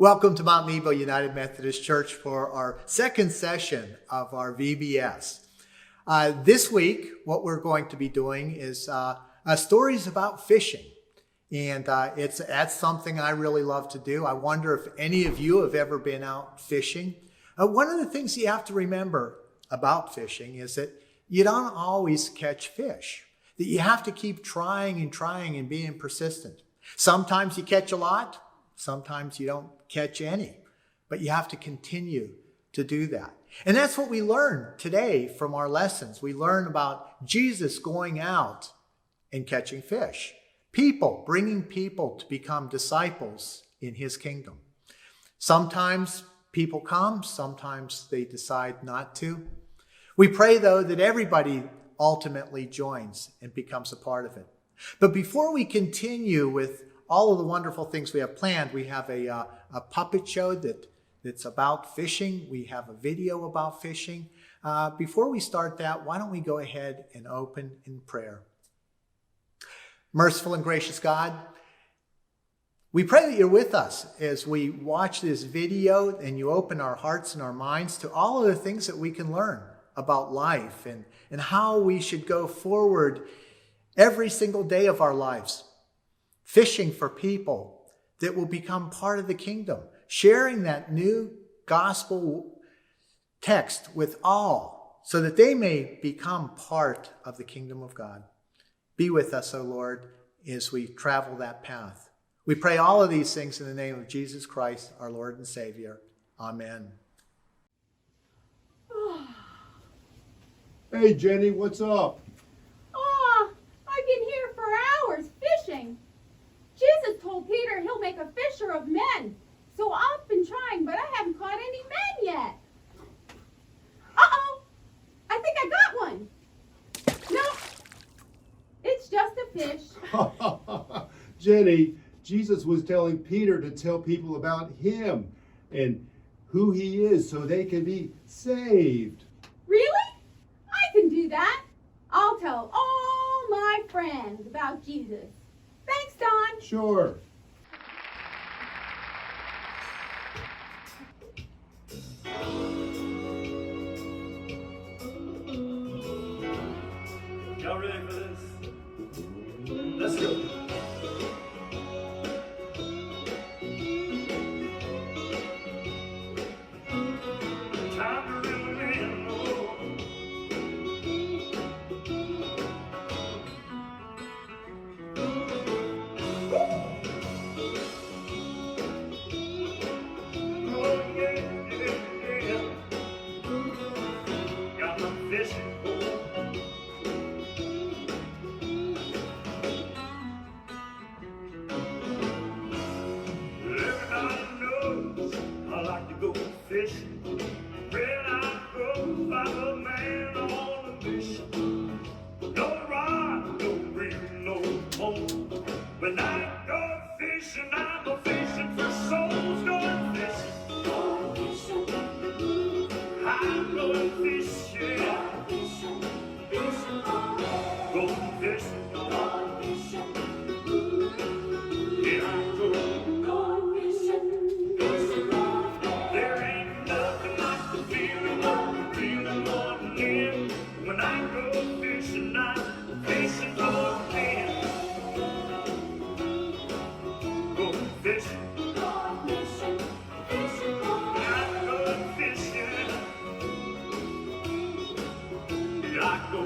Welcome to Mount Nebo United Methodist Church for our second session of our VBS. This week, what we're going to be doing is stories about fishing. And that's something I really love to do. I wonder if any of you have ever been out fishing. One of the things you have to remember about fishing is that you don't always catch fish, that you have to keep trying and being persistent. Sometimes you catch a lot, sometimes you don't catch any, but you have to continue to do that. And that's what we learn today from our lessons. We learn about Jesus going out and catching fish. Bringing people to become disciples in his kingdom. Sometimes people come, sometimes they decide not to. We pray, though, that everybody ultimately joins and becomes a part of it. But before we continue with all of the wonderful things we have planned, we have a puppet show that's about fishing. We have a video about fishing. Before we start that, why don't we go ahead and open in prayer. Merciful and gracious God, we pray that you're with us as we watch this video and you open our hearts and our minds to all of the things that we can learn about life and how we should go forward every single day of our lives. Fishing for people that will become part of the kingdom, sharing that new gospel text with all so that they may become part of the kingdom of God. Be with us, O Lord, as we travel that path. We pray all of these things in the name of Jesus Christ, our Lord and Savior. Amen. Hey, Jenny, what's up? I've been here for hours fishing. Jesus told Peter he'll make a fisher of men. So I've been trying, but I haven't caught any men yet. Uh-oh! I think I got one. No, it's just a fish. Jenny, Jesus was telling Peter to tell people about him and who he is so they can be saved. Really? I can do that. I'll tell all my friends about Jesus. Thanks, Don. Sure. Y'all ready for this? Let's go. Time to really know. Oh, yeah. Got my fishing pole. Everybody knows I like to go fishing. When I go, I'm a man on a mission. No rod, no reel, no pole. When I go fishing, I'm a fishing for souls. Going fishing, I'm going fishing. Going fishing, here I go. There ain't nothing like the feeling going in. When I go fishing, I'm fishing for men. Going fishing, I'm going fishing. Here I go.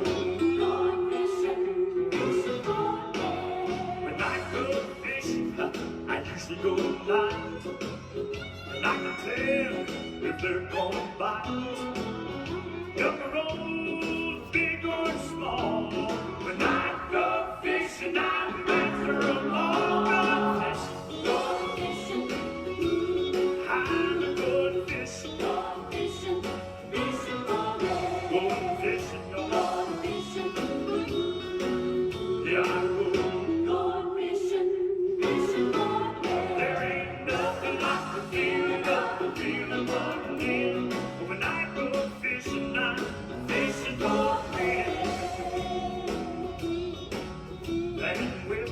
When I go fishing, I usually go light. And I can tell if they're gonna bite. Young or old, big or small. When I go fishing, I'm after them all. Going fishing, I'm a good fishing. Going fishing, yeah, I go. There ain't nothing like the feeling going in. When I go fishing, I'm fishing for men. And with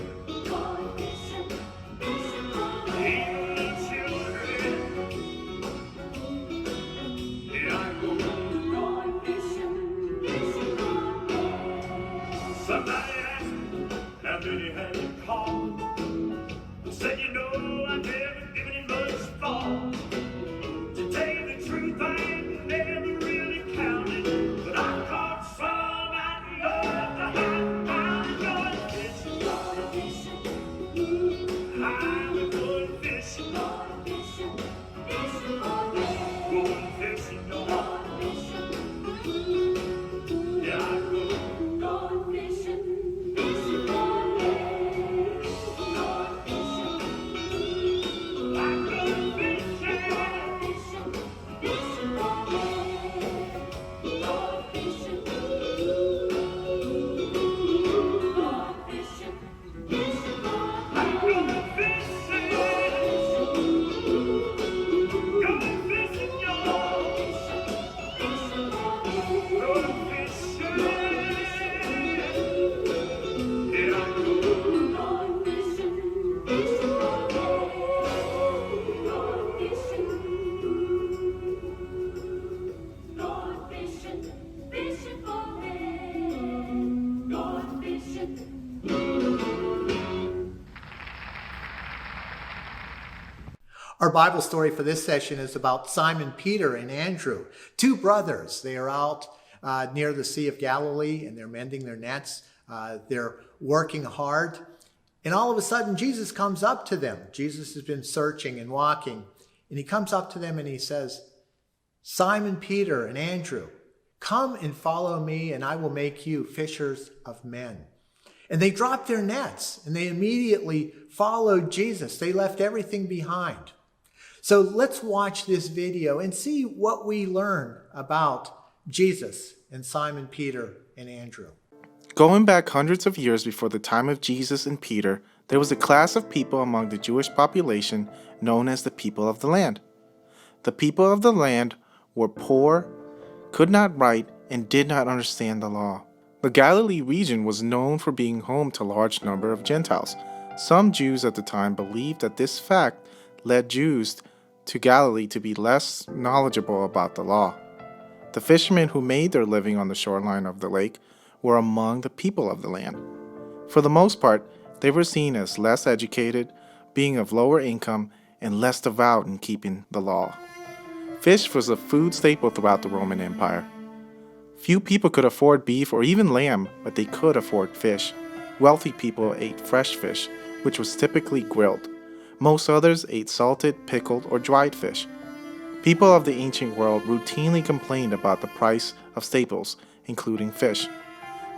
Our Bible story for this session is about Simon Peter and Andrew, two brothers. They are out near the Sea of Galilee and they're mending their nets. They're working hard. And all of a sudden, Jesus comes up to them. Jesus has been searching and walking. And he comes up to them and he says, Simon Peter and Andrew, come and follow me and I will make you fishers of men. And they dropped their nets and they immediately followed Jesus. They left everything behind. So let's watch this video and see what we learn about Jesus and Simon Peter and Andrew. Going back hundreds of years before the time of Jesus and Peter, there was a class of people among the Jewish population known as the people of the land. The people of the land were poor, could not write, and did not understand the law. The Galilee region was known for being home to a large number of Gentiles. Some Jews at the time believed that this fact led Jews to Galilee to be less knowledgeable about the law. The fishermen who made their living on the shoreline of the lake were among the people of the land. For the most part, they were seen as less educated, being of lower income, and less devout in keeping the law. Fish was a food staple throughout the Roman Empire. Few people could afford beef or even lamb, but they could afford fish. Wealthy people ate fresh fish, which was typically grilled. Most others ate salted, pickled, or dried fish. People of the ancient world routinely complained about the price of staples, including fish.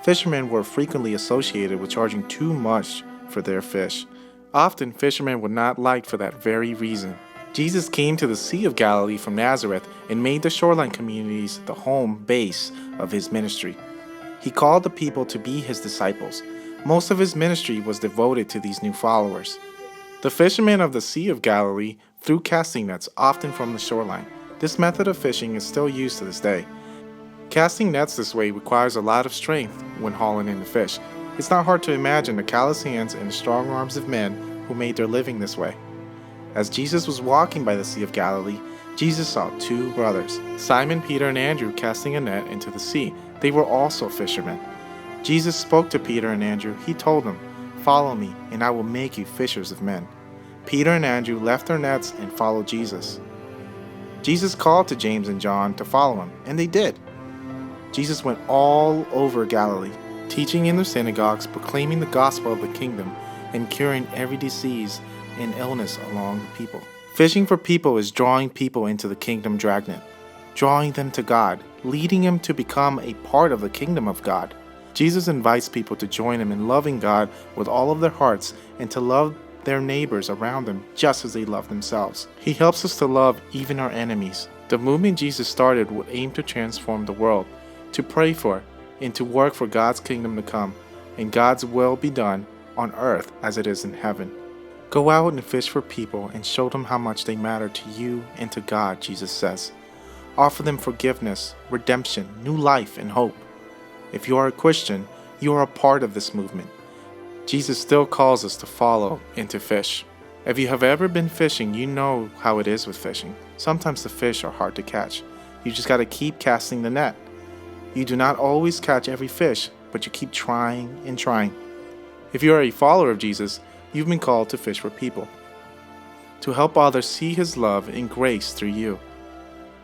Fishermen were frequently associated with charging too much for their fish. Often, fishermen were not liked for that very reason. Jesus came to the Sea of Galilee from Nazareth and made the shoreline communities the home base of his ministry. He called the people to be his disciples. Most of his ministry was devoted to these new followers. The fishermen of the Sea of Galilee threw casting nets often from the shoreline. This method of fishing is still used to this day. Casting nets this way requires a lot of strength when hauling in the fish. It's not hard to imagine the callous hands and the strong arms of men who made their living this way. As Jesus was walking by the Sea of Galilee, Jesus saw two brothers, Simon Peter and Andrew, casting a net into the sea. They were also fishermen. Jesus spoke to Peter and Andrew. He told them, "Follow me, and I will make you fishers of men." Peter and Andrew left their nets and followed Jesus. Jesus called to James and John to follow him, and they did. Jesus went all over Galilee, teaching in their synagogues, proclaiming the gospel of the kingdom, and curing every disease and illness among the people. Fishing for people is drawing people into the kingdom dragnet, drawing them to God, leading them to become a part of the kingdom of God. Jesus invites people to join him in loving God with all of their hearts and to love their neighbors around them just as they love themselves. He helps us to love even our enemies. The movement Jesus started would aim to transform the world, to pray for, and to work for God's kingdom to come, and God's will be done on earth as it is in heaven. Go out and fish for people and show them how much they matter to you and to God, Jesus says. Offer them forgiveness, redemption, new life, and hope. If you are a Christian, you are a part of this movement. Jesus still calls us to follow and to fish. If you have ever been fishing, you know how it is with fishing. Sometimes the fish are hard to catch. You just got to keep casting the net. You do not always catch every fish, but you keep trying and trying. If you are a follower of Jesus, you've been called to fish for people, to help others see his love and grace through you.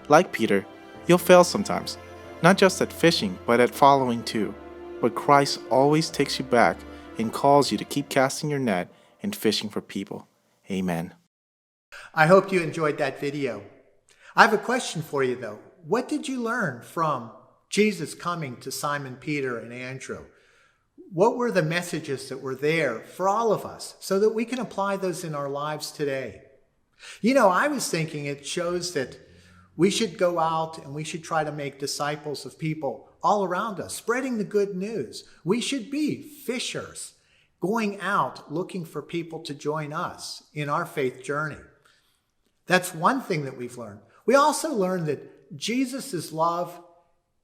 Like Peter, you'll fail sometimes, not just at fishing, but at following too. But Christ always takes you back and calls you to keep casting your net and fishing for people. Amen. I hope you enjoyed that video. I have a question for you though. What did you learn from Jesus coming to Simon Peter and Andrew? What were the messages that were there for all of us so that we can apply those in our lives today? You know, I was thinking it shows that we should go out and we should try to make disciples of people all around us, spreading the good news. We should be fishers, going out looking for people to join us in our faith journey. That's one thing that we've learned. We also learned that Jesus' love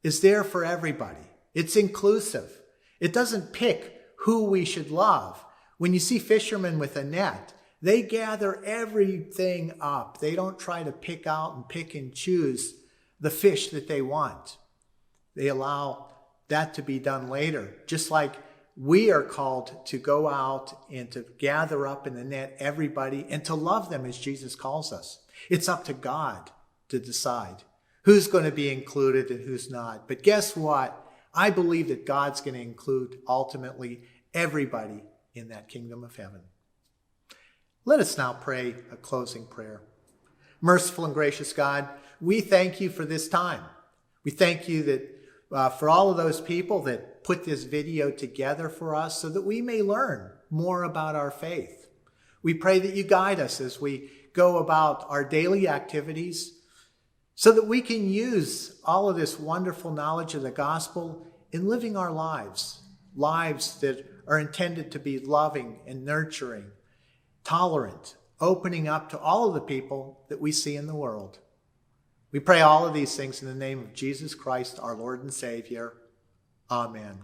is there for everybody. It's inclusive. It doesn't pick who we should love. When you see fishermen with a net, they gather everything up. They don't try to pick out and pick and choose the fish that they want. They allow that to be done later. Just like we are called to go out and to gather up in the net everybody and to love them as Jesus calls us. It's up to God to decide who's going to be included and who's not. But guess what? I believe that God's going to include ultimately everybody in that kingdom of heaven. Let us now pray a closing prayer. Merciful and gracious God, we thank you for this time. We thank you that for all of those people that put this video together for us so that we may learn more about our faith. We pray that you guide us as we go about our daily activities so that we can use all of this wonderful knowledge of the gospel in living our lives, lives that are intended to be loving and nurturing, tolerant, opening up to all of the people that we see in the world. We pray all of these things in the name of Jesus Christ, our Lord and Savior. Amen.